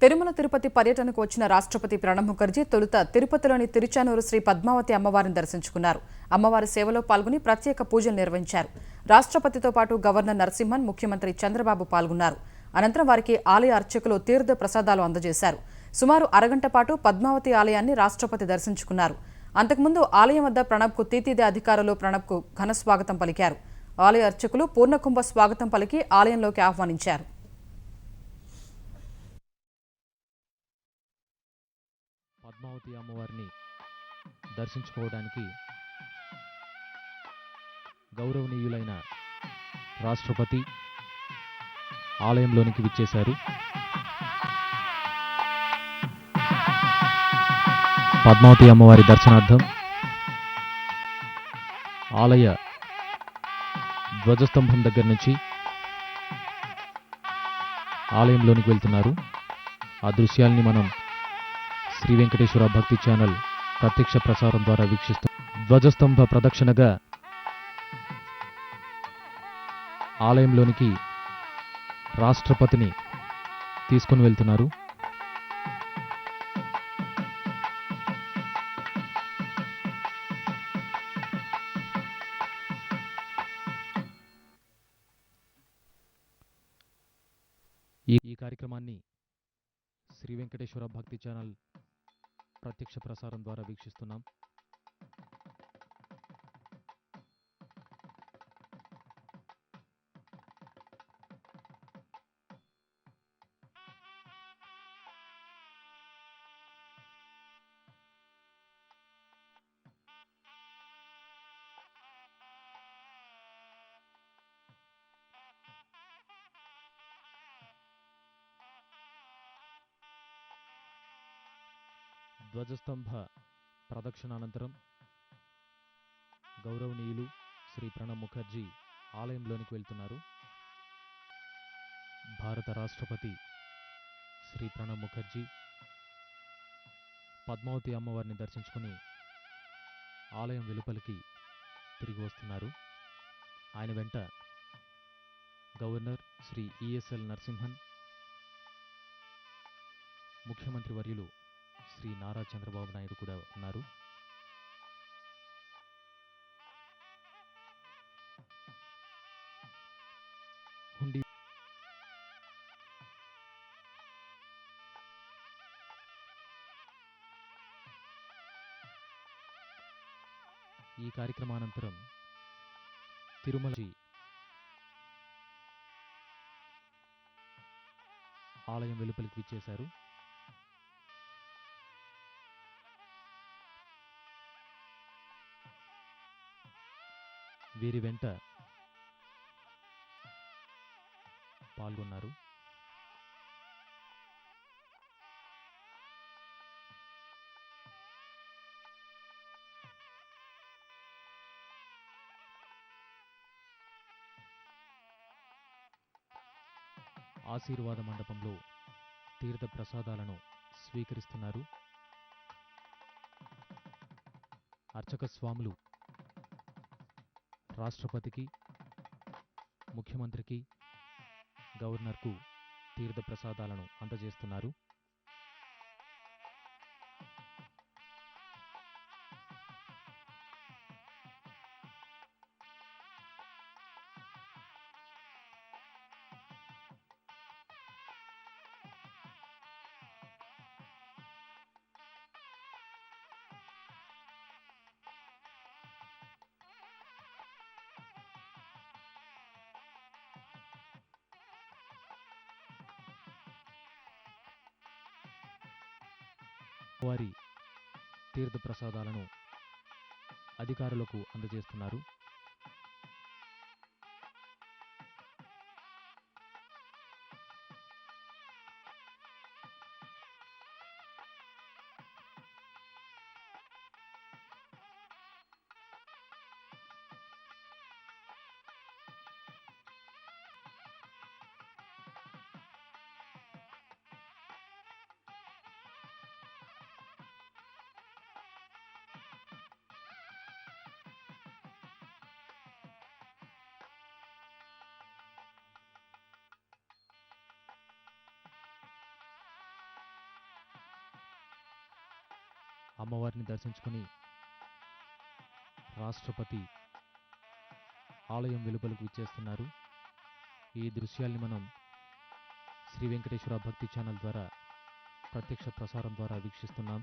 తిరుమల తిరుపతి పర్యటనకు వచ్చిన రాష్ట్రపతి ప్రణబ్ ముఖర్జీ తొలుత తిరుపతిలోని తిరుచానూరు శ్రీ పద్మావతి అమ్మవారిని దర్శించుకున్నారు. అమ్మవారి సేవలో పాల్గొని ప్రత్యేక పూజలు నిర్వహించారు. రాష్ట్రపతితో పాటు గవర్నర్ నరసింహన్, ముఖ్యమంత్రి చంద్రబాబు పాల్గొన్నారు. అనంతరం వారికి ఆలయ అర్చకులు తీర్థ ప్రసాదాలు అందజేశారు. సుమారు అరగంట పాటు పద్మావతి ఆలయాన్ని రాష్ట్రపతి దర్శించుకున్నారు. అంతకుముందు ఆలయం వద్ద ప్రణబ్కు తీతీదే అధికారులు ప్రణబ్కు ఘన స్వాగతం పలికారు. ఆలయ అర్చకులు పూర్ణకుంభ స్వాగతం పలికి ఆలయంలోకి ఆహ్వానించారు. పద్మావతి అమ్మవారిని దర్శించుకోవడానికి గౌరవనీయులైన రాష్ట్రపతి ఆలయంలోనికి విచ్చేశారు. పద్మావతి అమ్మవారి దర్శనార్థం ఆలయ ధ్వజస్తంభం దగ్గర నుంచి ఆలయంలోనికి వెళ్తున్నారు. ఆ దృశ్యాల్ని మనం శ్రీ వెంకటేశ్వర భక్తి ఛానల్ ప్రత్యక్ష ప్రసారం ద్వారా వీక్షిస్తాం. ధ్వజస్తంభ ప్రదక్షిణగా ఆలయంలోనికి రాష్ట్రపతిని తీసుకుని వెళ్తున్నారు. ఈ కార్యక్రమాన్ని శ్రీ వెంకటేశ్వర భక్తి ఛానల్ ప్రత్యక్ష ప్రసారం ద్వారా వీక్షిస్తున్నాం. ధ్వజస్తంభ ప్రదక్షిణానంతరం గౌరవనీయులు శ్రీ ప్రణబ్ ముఖర్జీ ఆలయంలోనికి వెళ్తున్నారు. భారత రాష్ట్రపతి శ్రీ ప్రణబ్ ముఖర్జీ పద్మావతి అమ్మవారిని దర్శించుకుని ఆలయం వెలుపలికి తిరిగి వస్తున్నారు. ఆయన వెంట గవర్నర్ శ్రీ ఈఎస్ఎల్ నరసింహన్, ముఖ్యమంత్రి వర్యులు శ్రీ నారా చంద్రబాబు నాయుడు కూడా ఉన్నారు. హుండీ ఈ కార్యక్రమానంతరం తిరుమల ఆలయం వెలుపలికి విచ్చేశారు. వీరి వెంట పాల్గొన్నారు. ఆశీర్వాద మండపంలో తీర్థ ప్రసాదాలను స్వీకరిస్తున్నారు. అర్చక స్వాములు రాష్ట్రపతికి, ముఖ్యమంత్రికి, గవర్నర్కు తీర్థ ప్రసాదాలను అందజేస్తున్నారు. వారి తీర్థ ప్రసాదాలను అధికారులకు అందజేస్తున్నారు. అమ్మవారిని దర్శించుకొని రాష్ట్రపతి ఆలయం వెలుపలకు విచ్చేస్తున్నారు. ఈ దృశ్యాల్ని మనం శ్రీ వెంకటేశ్వర భక్తి ఛానల్ ద్వారా ప్రత్యక్ష ప్రసారం ద్వారా వీక్షిస్తున్నాం.